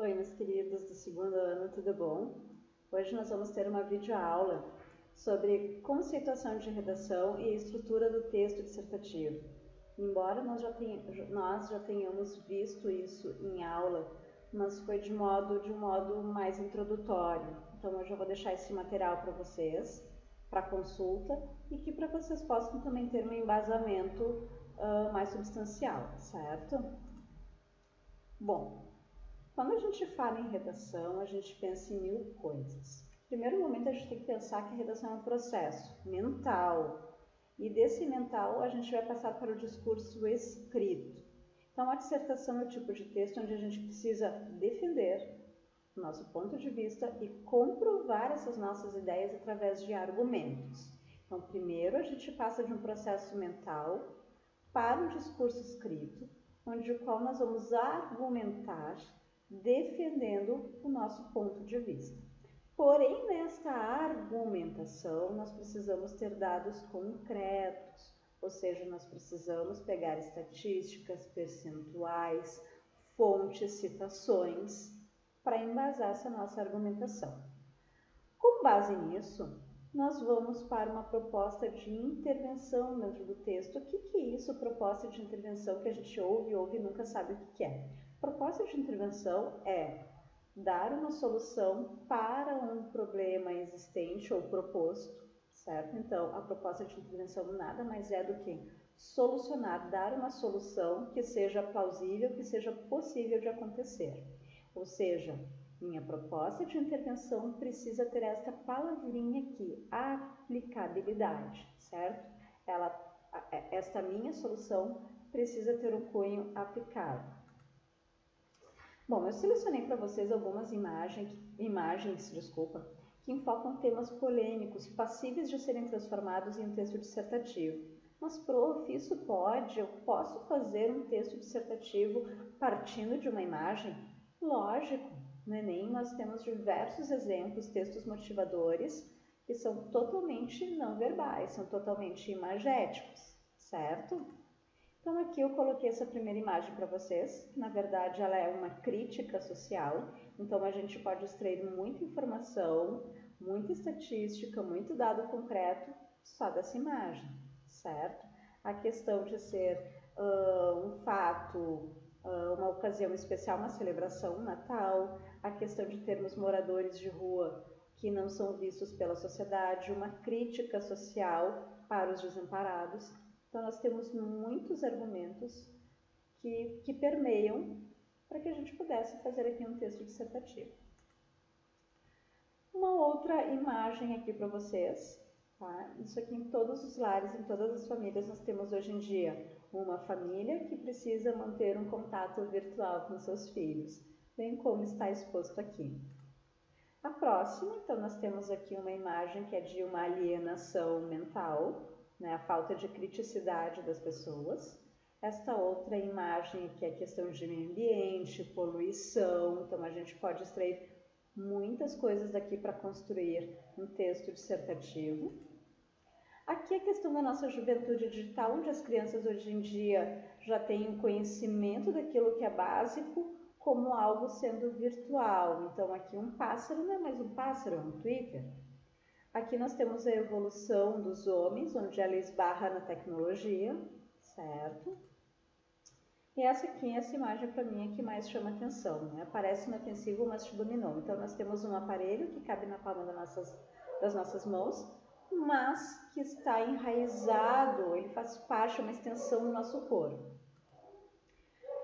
Oi, meus queridos do segundo ano, tudo bom? Hoje nós vamos ter uma videoaula sobre conceituação de redação e estrutura do texto dissertativo. Embora nós já tenhamos visto isso em aula, mas foi de um modo mais introdutório. Então hoje eu vou deixar esse material para vocês, para consulta, e que para vocês possam também ter um embasamento mais substancial, certo? Bom, quando a gente fala em redação, a gente pensa em mil coisas. No primeiro momento, a gente tem que pensar que a redação é um processo mental. E desse mental, a gente vai passar para o discurso escrito. Então, a dissertação é o tipo de texto onde a gente precisa defender o nosso ponto de vista e comprovar essas nossas ideias através de argumentos. Então, primeiro, a gente passa de um processo mental para um discurso escrito, onde o qual nós vamos argumentar defendendo o nosso ponto de vista. Porém, nesta argumentação, nós precisamos ter dados concretos, ou seja, nós precisamos pegar estatísticas, percentuais, fontes, citações, para embasar essa nossa argumentação. Com base nisso, nós vamos para uma proposta de intervenção dentro do texto. O que é isso, proposta de intervenção, que a gente ouve e nunca sabe o que é? Proposta de intervenção é dar uma solução para um problema existente ou proposto, certo? Então, a proposta de intervenção nada mais é do que solucionar, dar uma solução que seja plausível, que seja possível de acontecer. Ou seja, minha proposta de intervenção precisa ter esta palavrinha aqui, aplicabilidade, certo? Esta minha solução precisa ter um cunho aplicável. Bom, eu selecionei para vocês algumas imagens, que enfocam temas polêmicos, passíveis de serem transformados em um texto dissertativo. Mas, prof, eu posso fazer um texto dissertativo partindo de uma imagem? Lógico, no Enem nós temos diversos exemplos, textos motivadores, que são totalmente não verbais, são totalmente imagéticos, certo? Então aqui eu coloquei essa primeira imagem para vocês, que na verdade ela é uma crítica social, então a gente pode extrair muita informação, muita estatística, muito dado concreto só dessa imagem, certo? A questão de ser um fato, uma ocasião especial, uma celebração, um Natal, a questão de termos moradores de rua que não são vistos pela sociedade, uma crítica social para os desamparados. Então, nós temos muitos argumentos que permeiam para que a gente pudesse fazer aqui um texto dissertativo. Uma outra imagem aqui para vocês, tá? Isso aqui em todos os lares, em todas as famílias, nós temos hoje em dia uma família que precisa manter um contato virtual com seus filhos, bem como está exposto aqui. A próxima, então, nós temos aqui uma imagem que é de uma alienação mental, né, a falta de criticidade das pessoas. Esta outra imagem que é questão de meio ambiente, poluição, então a gente pode extrair muitas coisas daqui para construir um texto dissertativo. Aqui a questão da nossa juventude digital, onde as crianças hoje em dia já têm um conhecimento daquilo que é básico, como algo sendo virtual. Então aqui um pássaro não é mais um pássaro, é um Twitter. Aqui nós temos a evolução dos homens, onde ela esbarra na tecnologia, certo? E essa imagem para mim é que mais chama atenção, né? Parece inofensivo, mas te dominou. Então nós temos um aparelho que cabe na palma das nossas mãos, mas que está enraizado, ele faz parte, uma extensão do nosso corpo.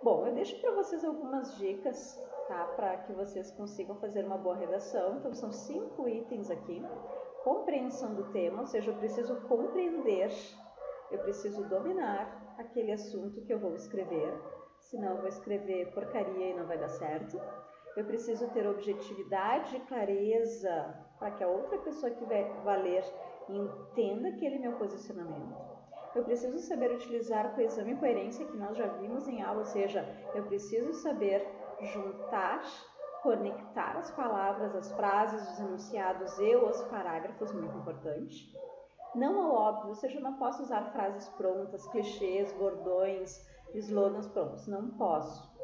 Bom, eu deixo para vocês algumas dicas, tá? Para que vocês consigam fazer uma boa redação. Então são 5 itens aqui. Compreensão do tema, ou seja, eu preciso compreender, eu preciso dominar aquele assunto que eu vou escrever, senão eu vou escrever porcaria e não vai dar certo. Eu preciso ter objetividade e clareza para que a outra pessoa que vai ler entenda aquele meu posicionamento. Eu preciso saber utilizar coesão e coerência, que nós já vimos em aula, ou seja, eu preciso saber juntar, conectar as palavras, as frases, os enunciados e os parágrafos, muito importante. Não ao óbvio, ou seja, eu não posso usar frases prontas, clichês, bordões, slogans prontos, não posso.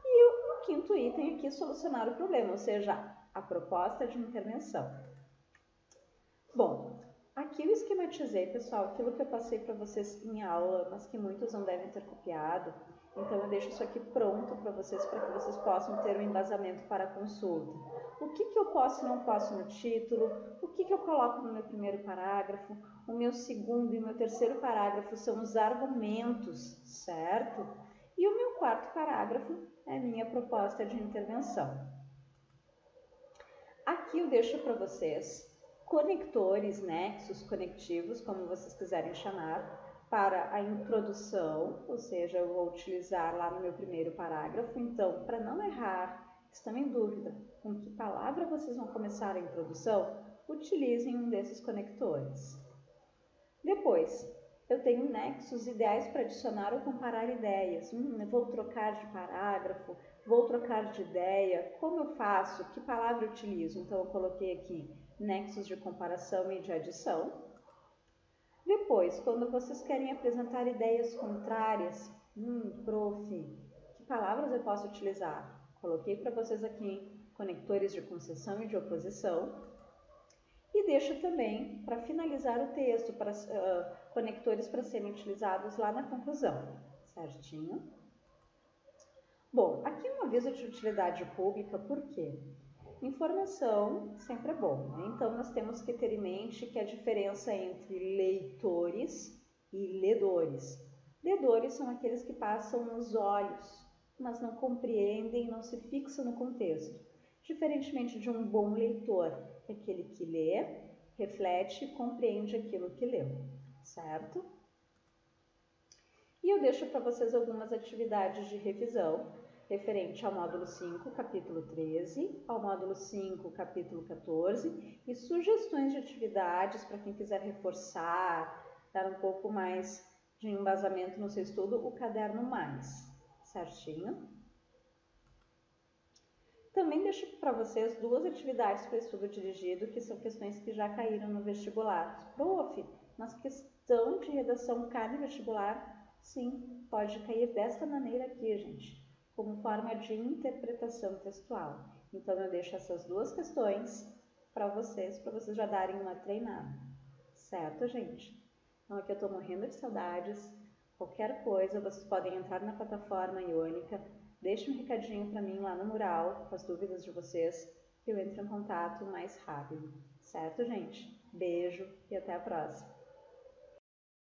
E o quinto item aqui, solucionar o problema, ou seja, a proposta de intervenção. Bom, aqui eu esquematizei, pessoal, aquilo que eu passei para vocês em aula, mas que muitos não devem ter copiado. Então, eu deixo isso aqui pronto para vocês possam ter um embasamento para a consulta. O que eu posso e não posso no título, o que eu coloco no meu primeiro parágrafo, o meu segundo e o meu terceiro parágrafo são os argumentos, certo? E o meu quarto parágrafo é a minha proposta de intervenção. Aqui eu deixo para vocês conectores, nexos conectivos, como vocês quiserem chamar, para a introdução, ou seja, eu vou utilizar lá no meu primeiro parágrafo. Então, para não errar, estão em dúvida com que palavra vocês vão começar a introdução, utilizem um desses conectores. Depois, eu tenho nexos ideais para adicionar ou comparar ideias. Eu vou trocar de parágrafo, vou trocar de ideia, como eu faço, que palavra eu utilizo? Então, eu coloquei aqui nexos de comparação e de adição. Depois, quando vocês querem apresentar ideias contrárias, prof, que palavras eu posso utilizar? Coloquei para vocês aqui conectores de concessão e de oposição. E deixo também, para finalizar o texto, conectores para serem utilizados lá na conclusão, certinho? Bom, aqui um aviso de utilidade pública, por quê? Informação sempre é bom, né? Então, nós temos que ter em mente que a diferença entre leitores e ledores. Ledores são aqueles que passam nos olhos, mas não compreendem, não se fixam no contexto. Diferentemente de um bom leitor, é aquele que lê, reflete e compreende aquilo que leu, certo? E eu deixo para vocês algumas atividades de revisão, referente ao módulo 5, capítulo 13, ao módulo 5, capítulo 14, e sugestões de atividades para quem quiser reforçar, dar um pouco mais de embasamento no seu estudo, o caderno mais, certinho? Também deixo para vocês duas atividades para estudo dirigido, que são questões que já caíram no vestibular. Prof, mas questão de redação cai no vestibular? Sim, pode cair desta maneira aqui, gente, como forma de interpretação textual. Então, eu deixo essas duas questões para vocês já darem uma treinada. Certo, gente? Então, aqui eu estou morrendo de saudades. Qualquer coisa, vocês podem entrar na plataforma Iônica, deixe um recadinho para mim lá no mural, com as dúvidas de vocês, que eu entro em contato mais rápido. Certo, gente? Beijo e até a próxima!